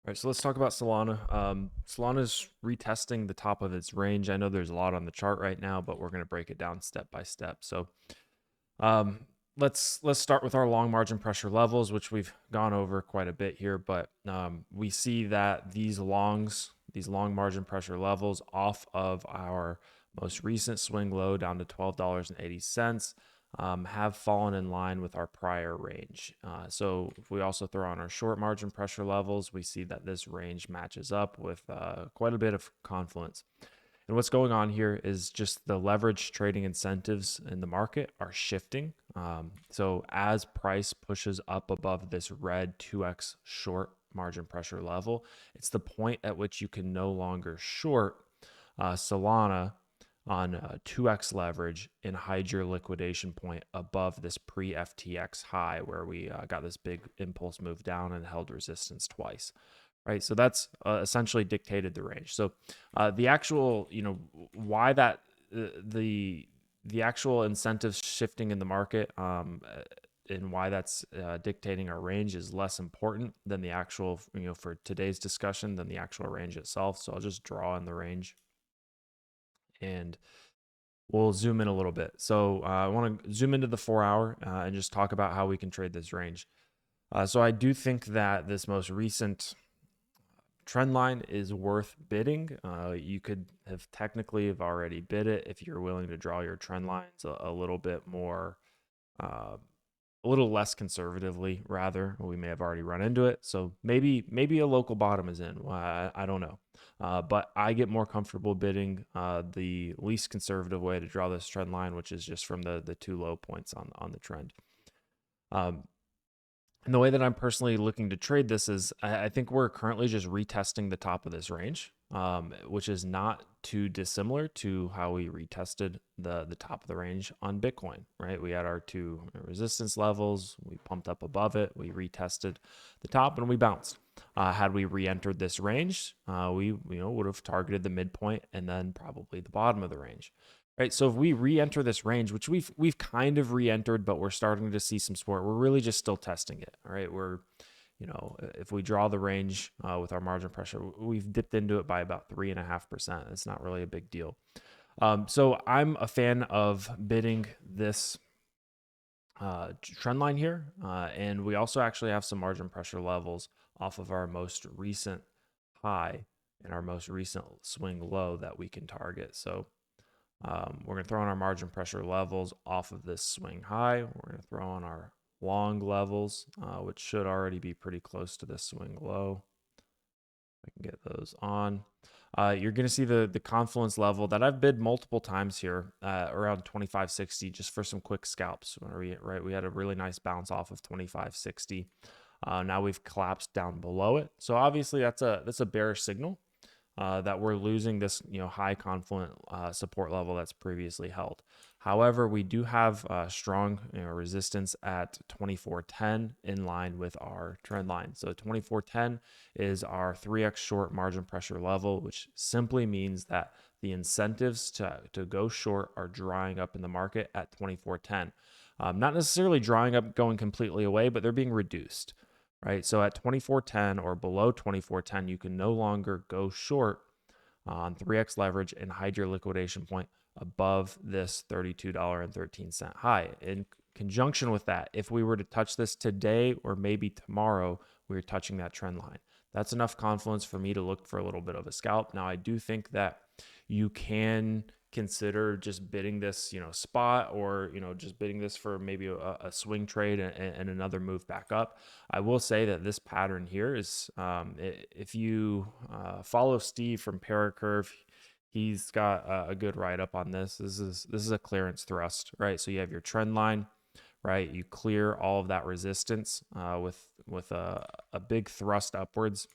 All right, so let's talk about Solana. Solana's retesting the top of its range. I know there's a lot on the chart right now, but we're going to break it down step by step. So um, let's start with our long margin pressure levels, which we've gone over quite a bit here. But we see that these long margin pressure levels off of our most recent swing low down to $12.80 have fallen in line with our prior range. So if we also throw on our short margin pressure levels, we see that this range matches up with quite a bit of confluence. And what's going on here is just the leverage trading incentives in the market are shifting. So as price pushes up above this red 2x short margin pressure level, it's the point at which you can no longer short Solana on 2x leverage and hide your liquidation point above this pre FTX high where we got this big impulse move down and held resistance twice. Right, so that's essentially dictated the range. So the actual, why that the actual incentives shifting in the market and why that's dictating our range is less important than the actual, for today's discussion than the actual range itself. So I'll just draw in the range and we'll zoom in a little bit. So I want to zoom into the 4 hour and just talk about how we can trade this range. So I do think that this most recent trend line is worth bidding. You could have technically have already bid it if you're willing to draw your trend lines a little bit more, a little less conservatively. Rather, we may have already run into it. So maybe a local bottom is in. I don't know, but I get more comfortable bidding the least conservative way to draw this trend line, which is just from the two low points on the trend. And the way that I'm personally looking to trade this is I think we're currently just retesting the top of this range, which is not too dissimilar to how we retested the top of the range on Bitcoin, right? We had our two resistance levels. We pumped up above it. We retested the top and we bounced. Had we re-entered this range, we would have targeted the midpoint and then probably the bottom of the range. Right, so if we re-enter this range, which we've kind of re-entered, but we're starting to see some support, we're really just still testing it. All right, we're, if we draw the range with our margin pressure, we've dipped into it by about 3.5%. It's not really a big deal. So I'm a fan of bidding this trend line here, and we also actually have some margin pressure levels off of our most recent high and our most recent swing low that we can target. So we're going to throw on our margin pressure levels off of this swing high. We're going to throw on our long levels, which should already be pretty close to this swing low. I can get those on. You're going to see the confluence level that I've bid multiple times here around 2560 just for some quick scalps. We had a really nice bounce off of 2560. Now we've collapsed down below it. So obviously that's a bearish signal. That we're losing this high confluent support level that's previously held. However, we do have strong resistance at 2410 in line with our trend line. So 2410 is our 3x short margin pressure level, which simply means that the incentives to go short are drying up in the market at 2410. Not necessarily drying up, going completely away, but they're being reduced. Right, so at 2410 or below 2410, you can no longer go short on 3x leverage and hide your liquidation point above this $32.13 high. In conjunction with that, if we were to touch this today or maybe tomorrow, we're touching that trend line. That's enough confluence for me to look for a little bit of a scalp. Now, I do think that you can consider just bidding this, spot, or just bidding this for maybe a swing trade and another move back up. I will say that this pattern here is, if you follow Steve from Paracurve, he's got a good write up on this. This is a clearance thrust, right? So you have your trend line, right? You clear all of that resistance with a big thrust upwards.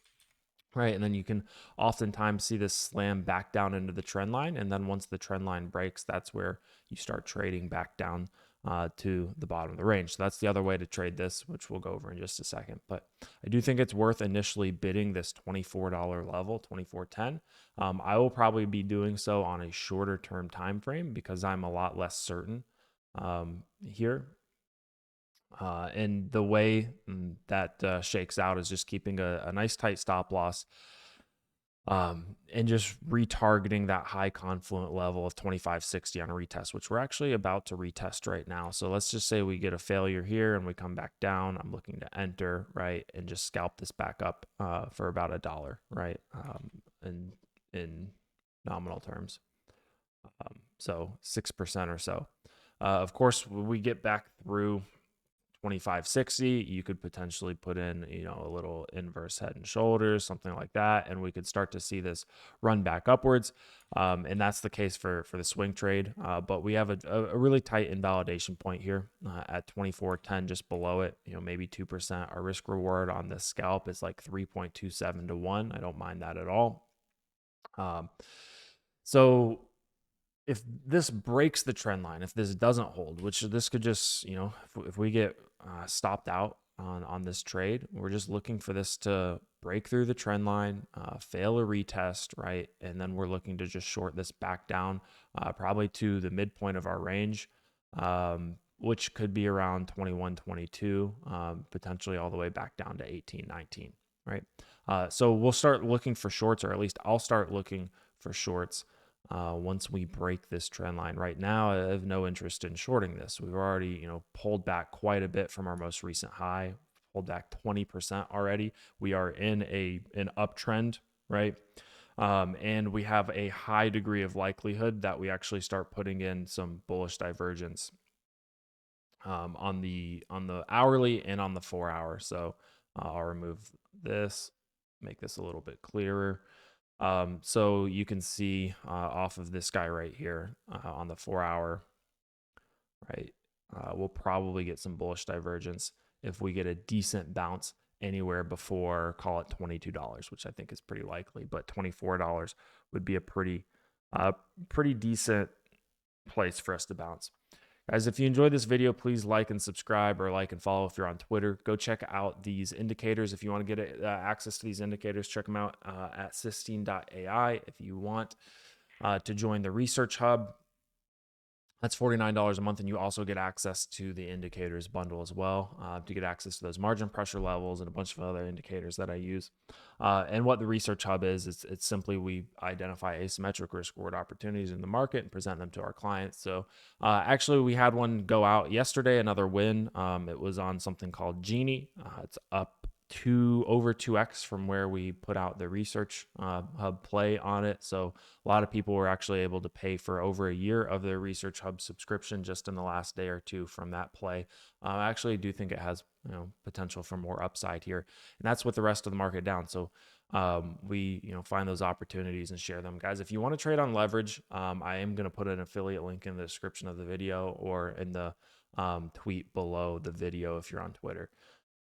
Right, and then you can oftentimes see this slam back down into the trend line, and then once the trend line breaks, that's where you start trading back down to the bottom of the range. So that's the other way to trade this, which we'll go over in just a second. But I do think it's worth initially bidding this $24 level, 24.10. I will probably be doing so on a shorter term time frame because I'm a lot less certain here. And the way that shakes out is just keeping a nice tight stop loss, and just retargeting that high confluent level of 2560 on a retest, which we're actually about to retest right now. So let's just say we get a failure here and we come back down. I'm looking to enter, right, and just scalp this back up for about $1, right, in nominal terms. So 6% or so. Of course, when we get back through 2560, you could potentially put in, a little inverse head and shoulders, something like that, and we could start to see this run back upwards. And that's the case for the swing trade. But we have a really tight invalidation point here at 2410, just below it, maybe 2%. Our risk reward on this scalp is like 3.27 to 1. I don't mind that at all. So if this breaks the trend line, if this doesn't hold, which this could just, if we get stopped out on this trade, we're just looking for this to break through the trend line, fail a retest, right? And then we're looking to just short this back down, probably to the midpoint of our range, which could be around 21, 22, potentially all the way back down to 18, 19, right? So we'll start looking for shorts, or at least I'll start looking for shorts once we break this trend line. Right now, I have no interest in shorting this. We've already, pulled back quite a bit from our most recent high, pulled back 20% already. We are in an uptrend, right? And we have a high degree of likelihood that we actually start putting in some bullish divergence on the hourly and on the 4 hour. So I'll remove this, make this a little bit clearer. So you can see off of this guy right here on the 4 hour, right? We'll probably get some bullish divergence if we get a decent bounce anywhere before, call it $22, which I think is pretty likely, but $24 would be a pretty decent place for us to bounce. Guys, if you enjoyed this video, please like and subscribe, or like and follow if you're on Twitter. Go check out these indicators. If you want to get access to these indicators, check them out at Sistine.ai. If you want to join the research hub, that's $49 a month, and you also get access to the indicators bundle as well to get access to those margin pressure levels and a bunch of other indicators that I use. And what the research hub is, it's simply we identify asymmetric risk reward opportunities in the market and present them to our clients. So actually, we had one go out yesterday, another win. It was on something called Genie. It's up to over 2x from where we put out the research hub play on it. So a lot of people were actually able to pay for over a year of their research hub subscription just in the last day or two from that play. I actually do think it has potential for more upside here, and that's with the rest of the market down. So we find those opportunities and share them. Guys, if you want to trade on leverage, I am going to put an affiliate link in the description of the video or in the tweet below the video if you're on Twitter.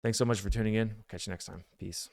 Thanks so much for tuning in. Catch you next time. Peace.